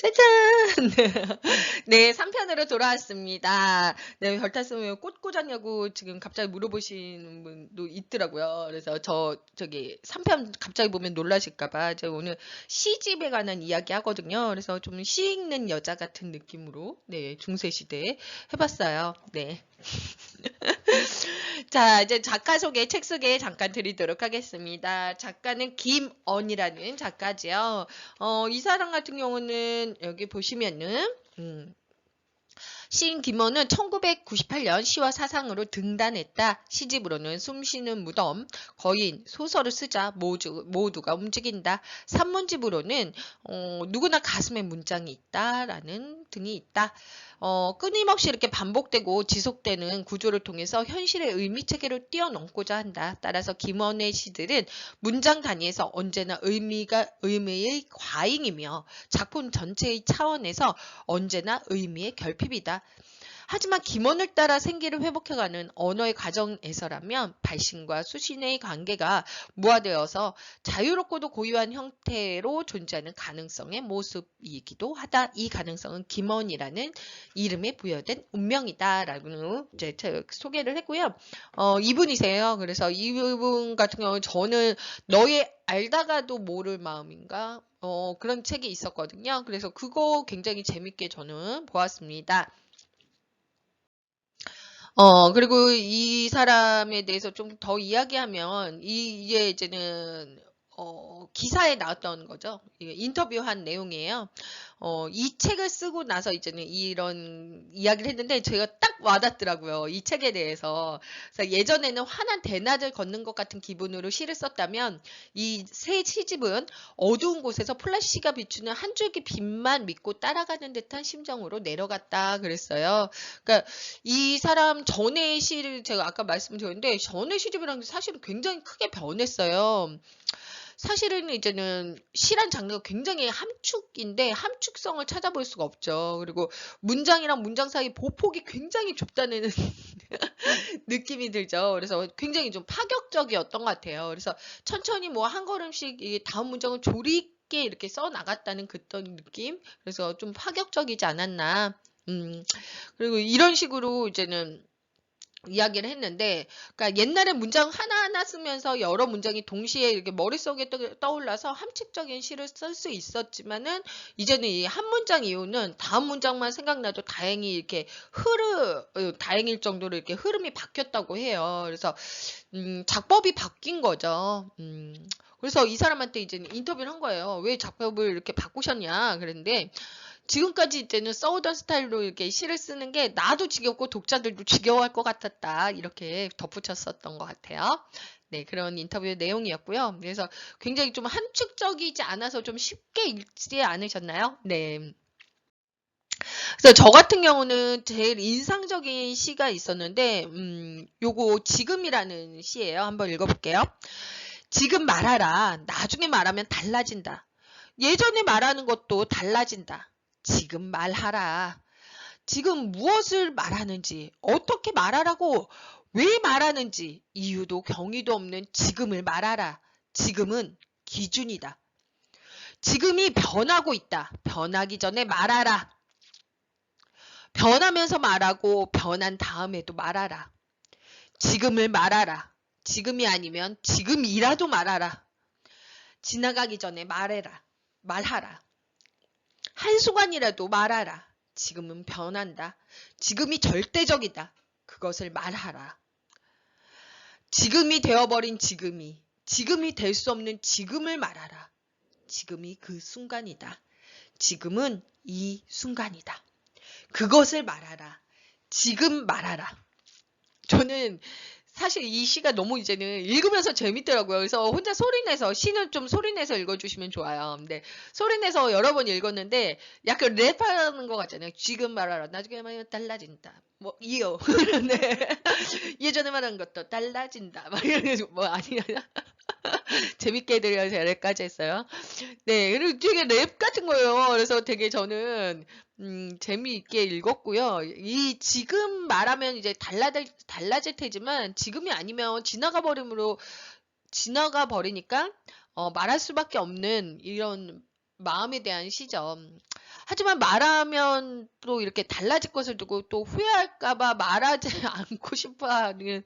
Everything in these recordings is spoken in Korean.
짜잔! 네, 3편으로 돌아왔습니다. 네, 별타스면 꽃 꽂았냐고 지금 갑자기 물어보시는 분도 있더라고요. 그래서 저기 3편 갑자기 보면 놀라실까봐 제가 오늘 시집에 관한 이야기 하거든요. 그래서 좀 시 읽는 여자 같은 느낌으로, 네, 중세시대 해봤어요. 네. 자, 이제 작가 소개, 책 소개 잠깐 드리도록 하겠습니다. 작가는 김언이라는 작가지요. 이 사람 같은 경우는 여기 보시면은, 시인 김언은 1998년 시와 사상으로 등단했다. 시집으로는 숨쉬는 무덤, 거인, 소설을 쓰자 모두가 움직인다. 산문집으로는 누구나 가슴에 문장이 있다라는 등이 있다. 끊임없이 이렇게 반복되고 지속되는 구조를 통해서 현실의 의미 체계를 뛰어넘고자 한다. 따라서 김언의 시들은 문장 단위에서 언제나 의미의 과잉이며 작품 전체의 차원에서 언제나 의미의 결핍이다. 하지만 김언을 따라 생기를 회복해가는 언어의 과정에서라면 발신과 수신의 관계가 무화되어서 자유롭고도 고유한 형태로 존재하는 가능성의 모습이기도 하다. 이 가능성은 김언이라는 이름에 부여된 운명이다라고 이제 소개를 했고요. 이분이세요. 그래서 이분 같은 경우는 저는 너의 알다가도 모를 마음인가? 그런 책이 있었거든요. 그래서 그거 굉장히 재밌게 저는 보았습니다. 그리고 이 사람에 대해서 좀 더 이야기하면, 이게 이제는, 기사에 나왔던 거죠. 이게 인터뷰한 내용이에요. 이 책을 쓰고 나서 이제는 이런 이야기를 했는데 제가 딱 와닿더라고요. 이 책에 대해서. 그래서 예전에는 환한 대낮을 걷는 것 같은 기분으로 시를 썼다면 이 새 시집은 어두운 곳에서 플래시가 비추는 한 줄기 빛만 믿고 따라가는 듯한 심정으로 내려갔다 그랬어요. 그러니까 이 사람 전의 시를 제가 아까 말씀드렸는데 전의 시집이랑 사실은 굉장히 크게 변했어요. 사실은 이제는 시란 장르가 굉장히 함축인데 함축성을 찾아볼 수가 없죠. 그리고 문장이랑 문장 사이 보폭이 굉장히 좁다는 느낌이 들죠. 그래서 굉장히 좀 파격적이었던 것 같아요. 그래서 천천히 뭐 한 걸음씩 이 다음 문장을 조리 있게 이렇게 써 나갔다는 그런 느낌. 그래서 좀 파격적이지 않았나. 그리고 이런 식으로 이제는 이야기를 했는데, 그러니까 옛날에 문장 하나하나 쓰면서 여러 문장이 동시에 이렇게 머릿속에 떠올라서 함축적인 시를 쓸 수 있었지만은, 이제는 이 한 문장 이후는 다음 문장만 생각나도 다행히 이렇게 다행일 정도로 이렇게 흐름이 바뀌었다고 해요. 그래서, 작법이 바뀐 거죠. 그래서 이 사람한테 이제 인터뷰를 한 거예요. 왜 작법을 이렇게 바꾸셨냐? 그랬는데, 지금까지 이제는 써오던 스타일로 이렇게 시를 쓰는 게 나도 지겹고 독자들도 지겨워할 것 같았다. 이렇게 덧붙였었던 것 같아요. 네, 그런 인터뷰 내용이었고요. 그래서 굉장히 좀 함축적이지 않아서 좀 쉽게 읽지 않으셨나요? 네. 그래서 저 같은 경우는 제일 인상적인 시가 있었는데, 요거 지금이라는 시예요. 한번 읽어볼게요. 지금 말하라. 나중에 말하면 달라진다. 예전에 말하는 것도 달라진다. 지금 말하라. 지금 무엇을 말하는지, 어떻게 말하라고, 왜 말하는지, 이유도 경위도 없는 지금을 말하라. 지금은 기준이다. 지금이 변하고 있다. 변하기 전에 말하라. 변하면서 말하고 변한 다음에도 말하라. 지금을 말하라. 지금이 아니면 지금이라도 말하라. 지나가기 전에 말하라. 한순간이라도 말하라. 지금은 변한다. 지금이 절대적이다. 그것을 말하라. 지금이 되어버린 지금이 될 수 없는 지금을 말하라. 지금이 그 순간이다. 지금은 이 순간이다. 그것을 말하라. 지금 말하라. 저는 사실 이 시가 너무 이제는 읽으면서 재밌더라고요. 그래서 혼자 소리내서, 시는 좀 소리내서 읽어주시면 좋아요. 근데 소리내서 여러 번 읽었는데 약간 랩하는 것 같잖아요. 지금 말하라. 나중에 말하면 달라진다. 뭐, 이요. 네. 예전에 말한 것도 달라진다. 막 이런, 뭐, 아니야. 재밌게 들려서 랩까지 했어요. 네, 그리고 되게 랩 같은 거예요. 그래서 되게 저는 재미있게 읽었고요. 이 지금 말하면 이제 달라질 테지만 지금이 아니면 지나가 버리니까 말할 수밖에 없는 이런 마음에 대한 시죠. 하지만 말하면 또 이렇게 달라질 것을 두고 또 후회할까봐 말하지 않고 싶어 하는,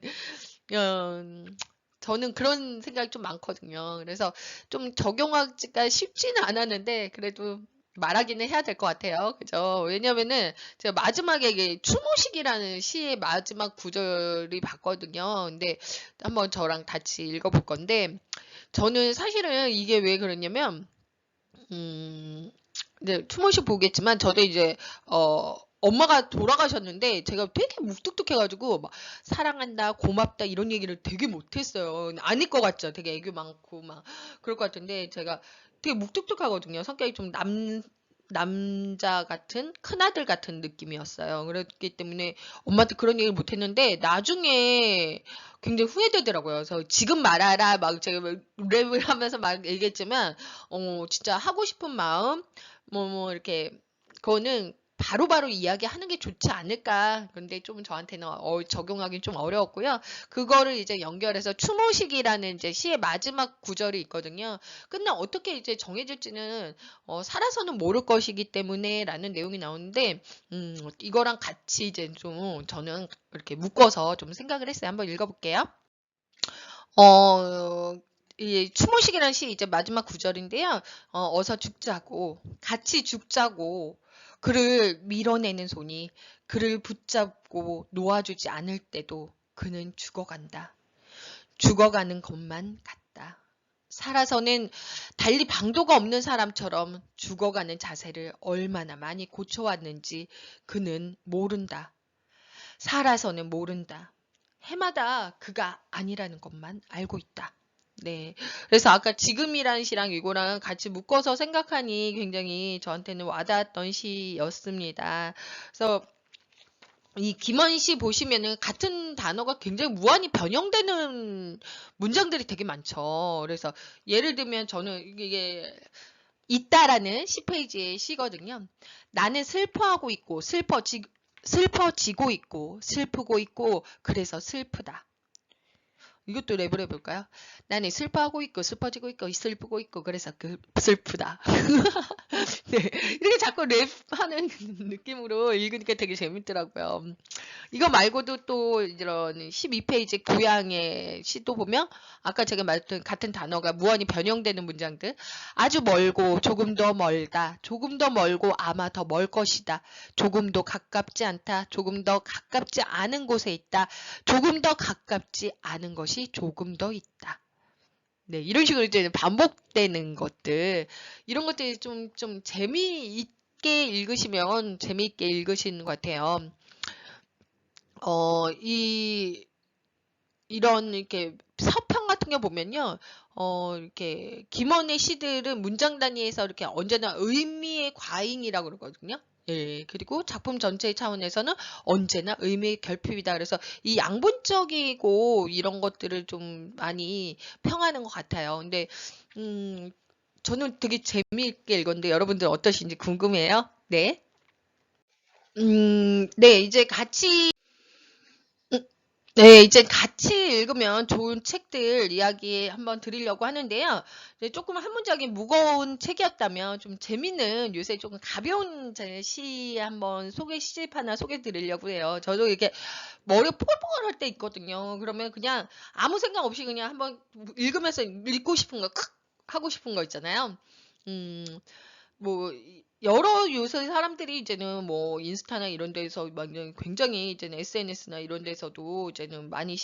저는 그런 생각이 좀 많거든요. 그래서 좀 적용하기가 쉽지는 않았는데, 그래도 말하기는 해야 될 것 같아요. 그죠? 왜냐면은 제가 마지막에 이게 추모식이라는 시의 마지막 구절이 봤거든요. 근데 한번 저랑 같이 읽어볼 건데, 저는 사실은 이게 왜 그러냐면, 네, 추모식 보겠지만 저도 이제 엄마가 돌아가셨는데 제가 되게 묵뚝뚝해가지고 막 사랑한다, 고맙다 이런 얘기를 되게 못했어요. 아닐 것 같죠? 되게 애교 많고 막 그럴 것 같은데 제가 되게 묵뚝뚝하거든요. 성격이 좀 남자 같은 큰아들 같은 느낌이었어요. 그렇기 때문에 엄마한테 그런 얘기를 못했는데 나중에 굉장히 후회되더라고요. 그래서 지금 말하라 막 제가 랩을 하면서 막 얘기했지만 진짜 하고 싶은 마음 뭐 이렇게 그거는 바로바로 이야기하는 게 좋지 않을까. 그런데 좀 저한테는 적용하기 좀 어려웠고요. 그거를 이제 연결해서 추모식이라는 이제 시의 마지막 구절이 있거든요. 근데 어떻게 이제 정해질지는 살아서는 모를 것이기 때문에라는 내용이 나오는데 이거랑 같이 이제 좀 저는 이렇게 묶어서 좀 생각을 했어요. 한번 읽어볼게요. 이 추모식이라는 시 이제 마지막 구절인데요. 어서 죽자고, 같이 죽자고, 그를 밀어내는 손이 그를 붙잡고 놓아주지 않을 때도 그는 죽어간다. 죽어가는 것만 같다. 살아서는 달리 방도가 없는 사람처럼 죽어가는 자세를 얼마나 많이 고쳐왔는지 그는 모른다. 살아서는 모른다. 해마다 그가 아니라는 것만 알고 있다. 네. 그래서 아까 지금이라는 시랑 이거랑 같이 묶어서 생각하니 굉장히 저한테는 와닿았던 시였습니다. 그래서 이 김원 씨 보시면은 같은 단어가 굉장히 무한히 변형되는 문장들이 되게 많죠. 그래서 예를 들면 저는 이게 있다라는 10페이지의 시거든요. 나는 슬퍼하고 있고 슬퍼지고 있고 슬프고 있고 그래서 슬프다. 이것도 랩을 해볼까요? 나는 슬퍼하고 있고 슬퍼지고 있고 슬프고 있고 그래서 슬프다. 네, 이렇게 자꾸 랩하는 느낌으로 읽으니까 되게 재밌더라고요. 이거 말고도 또 이런 12페이지 구양의 시도 보면 아까 제가 말했던 같은 단어가 무한히 변형되는 문장들 아주 멀고 조금 더 멀다 조금 더 멀고 아마 더 멀 것이다 조금 더 가깝지 않다 조금 더 가깝지 않은 곳에 있다 조금 더 가깝지 않은 것이 조금 더 있다. 네, 이런 식으로 이제 반복되는 것들, 이런 것들이 좀 재미있게 읽으시면 재미있게 읽으시는 것 같아요. 이런 이렇게 서평 같은 거 보면요. 이렇게 김원의 시들은 문장 단위에서 이렇게 언제나 의미의 과잉이라고 그러거든요. 예, 그리고 작품 전체의 차원에서는 언제나 의미의 결핍이다. 그래서 이 양분적이고 이런 것들을 좀 많이 평하는 것 같아요. 근데, 저는 되게 재미있게 읽었는데 여러분들 어떠신지 궁금해요. 네. 네, 이제 같이 네, 이제 같이 읽으면 좋은 책들 이야기 한번 드리려고 하는데요. 이제 조금 한 문장이 무거운 책이었다면 좀 재밌는 요새 조금 가벼운 시 한번 시집 하나 소개 드리려고 해요. 저도 이렇게 머리가 뽀글뽀글할 때 있거든요. 그러면 그냥 아무 생각 없이 그냥 한번 읽으면서 읽고 싶은 거, 하고 싶은 거 있잖아요. 음, 뭐 여러 요새 사람들이 이제는 뭐 인스타나 이런 데서 막 굉장히 이제는 SNS나 이런 데서도 이제는 많이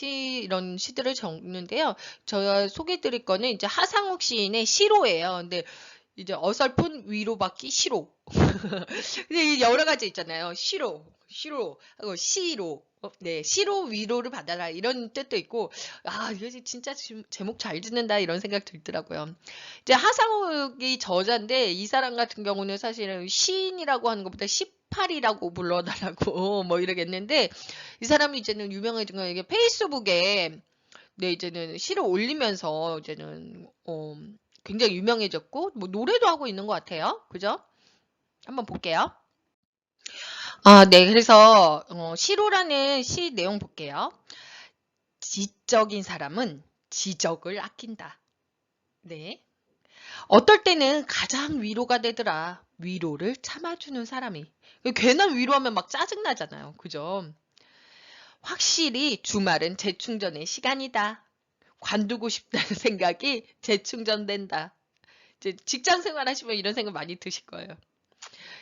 이런 시들을 적는데요. 제가 소개드릴 거는 이제 하상욱 시인의 시로예요. 근데 이제 어설픈 위로받기 시로. 근데 여러 가지 있잖아요. 하고 시로. 네, 시로 위로를 받아라 이런 뜻도 있고, 이거 진짜 제목 잘 짓는다 이런 생각 들더라고요. 이제 하상욱이 저자인데 이 사람 같은 경우는 사실은 시인이라고 하는 것보다 18이라고 불러달라고 뭐 이러겠는데 이 사람이 이제는 유명해진 건 이게 페이스북에 네 이제는 시를 올리면서 이제는 굉장히 유명해졌고 뭐 노래도 하고 있는 것 같아요. 그죠? 한번 볼게요. 네. 그래서 시로라는 시 내용 볼게요. 지적인 사람은 지적을 아낀다. 네. 어떨 때는 가장 위로가 되더라. 위로를 참아주는 사람이. 괜한 위로하면 막 짜증나잖아요. 그죠? 확실히 주말은 재충전의 시간이다. 관두고 싶다는 생각이 재충전된다. 이제 직장 생활 하시면 이런 생각 많이 드실 거예요.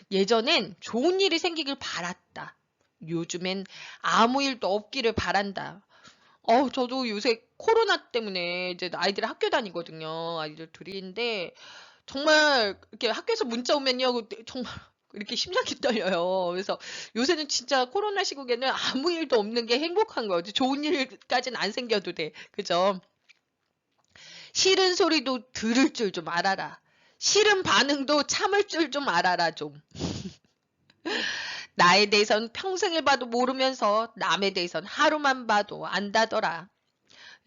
예전엔 좋은 일이 생기길 바랐다. 요즘엔 아무 일도 없기를 바란다. 저도 요새 코로나 때문에 이제 아이들 학교 다니거든요. 아이들 둘인데, 정말 이렇게 학교에서 문자 오면요, 정말 이렇게 심장이 떨려요. 그래서 요새는 진짜 코로나 시국에는 아무 일도 없는 게 행복한 거죠. 좋은 일까지는 안 생겨도 돼. 그죠? 싫은 소리도 들을 줄 좀 알아라. 싫은 반응도 참을 줄 좀 알아라, 좀. 나에 대해선 평생을 봐도 모르면서 남에 대해선 하루만 봐도 안다더라.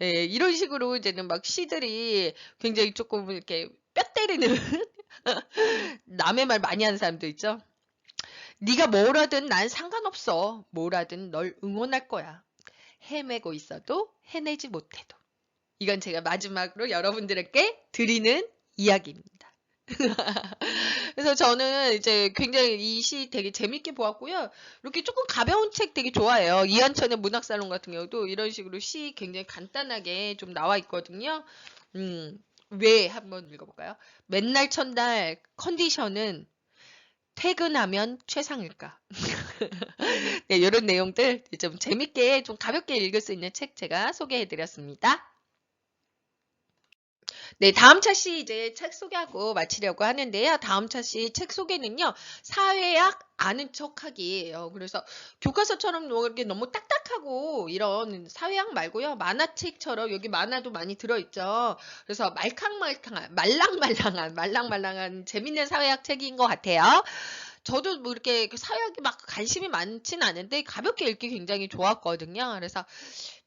예, 이런 식으로 이제는 막 시들이 굉장히 조금 이렇게 뼈 때리는 남의 말 많이 하는 사람도 있죠. 네가 뭘 하든 난 상관없어. 뭘 하든 널 응원할 거야. 헤매고 있어도 해내지 못해도. 이건 제가 마지막으로 여러분들에게 드리는 이야기입니다. 그래서 저는 이제 굉장히 이 시 되게 재밌게 보았고요. 이렇게 조금 가벼운 책 되게 좋아해요. 이한천의 문학살롱 같은 경우도 이런 식으로 시 굉장히 간단하게 좀 나와 있거든요. 왜 한번 읽어볼까요? 맨날 첫날 컨디션은 퇴근하면 최상일까? 네, 이런 내용들 좀 재밌게 좀 가볍게 읽을 수 있는 책 제가 소개해드렸습니다. 네, 다음 차시 이제 책 소개하고 마치려고 하는데요. 다음 차시 책 소개는요, 사회학 아는 척하기예요. 그래서 교과서처럼 뭐 이렇게 너무 딱딱하고 이런 사회학 말고요, 만화책처럼 여기 만화도 많이 들어있죠. 그래서 말랑말랑한 재밌는 사회학 책인 것 같아요. 저도 뭐 이렇게 사회학에 막 관심이 많진 않은데 가볍게 읽기 굉장히 좋았거든요. 그래서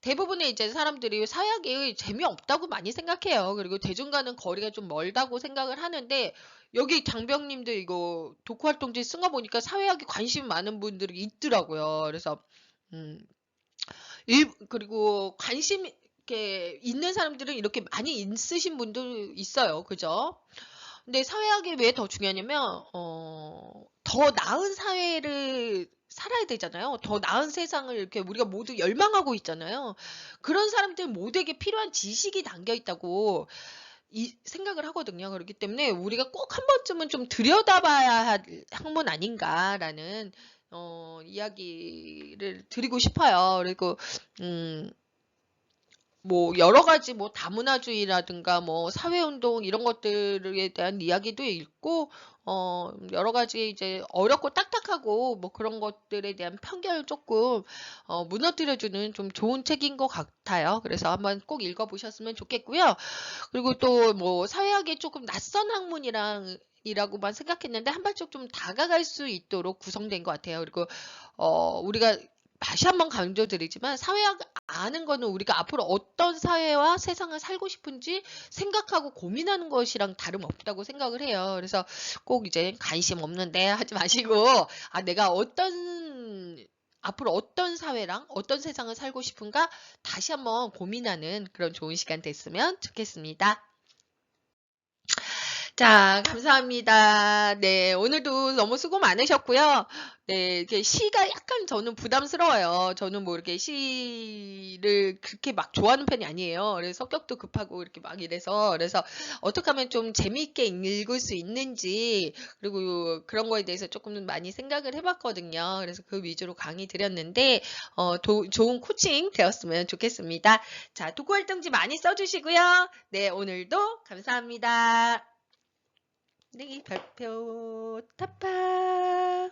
대부분의 이제 사람들이 사회학이 재미없다고 많이 생각해요. 그리고 대중과는 거리가 좀 멀다고 생각을 하는데, 여기 장병님들 이거 독후활동지 쓴 거 보니까 사회학에 관심 많은 분들이 있더라고요. 그래서 음, 그리고 관심 이렇게 있는 사람들은 이렇게 많이 있으신 분도 있어요. 그죠? 근데 사회학이 왜 더 중요하냐면, 더 나은 사회를 살아야 되잖아요. 더 나은 세상을 이렇게 우리가 모두 열망하고 있잖아요. 그런 사람들 모두에게 필요한 지식이 담겨 있다고 생각을 하거든요. 그렇기 때문에 우리가 꼭 한 번쯤은 좀 들여다봐야 할 학문 아닌가라는 이야기를 드리고 싶어요. 그리고 음, 뭐 여러 가지 뭐 다문화주의라든가 뭐 사회운동 이런 것들에 대한 이야기도 있고, 여러 가지 이제 어렵고 딱딱하고 뭐 그런 것들에 대한 편견을 조금 무너뜨려주는 좀 좋은 책인 것 같아요. 그래서 한번 꼭 읽어보셨으면 좋겠고요. 그리고 또 뭐 사회학이 조금 낯선 학문이라고만 생각했는데 한 발짝 좀 다가갈 수 있도록 구성된 것 같아요. 그리고 우리가 다시 한번 강조드리지만 사회학 아는 거는 우리가 앞으로 어떤 사회와 세상을 살고 싶은지 생각하고 고민하는 것이랑 다름없다고 생각을 해요. 그래서 꼭 이제 관심 없는데 하지 마시고, 내가 앞으로 어떤 사회랑 어떤 세상을 살고 싶은가 다시 한번 고민하는 그런 좋은 시간 됐으면 좋겠습니다. 자, 감사합니다. 네, 오늘도 너무 수고 많으셨고요. 네, 이게 시가 약간 저는 부담스러워요. 저는 뭐 이렇게 시를 그렇게 막 좋아하는 편이 아니에요. 그래서 성격도 급하고 이렇게 막 이래서. 그래서 어떻게 하면 좀 재미있게 읽을 수 있는지, 그리고 그런 거에 대해서 조금 많이 생각을 해봤거든요. 그래서 그 위주로 강의 드렸는데, 좋은 코칭 되었으면 좋겠습니다. 자, 독후활동지 많이 써주시고요. 네, 오늘도 감사합니다. 네, 발표 타파.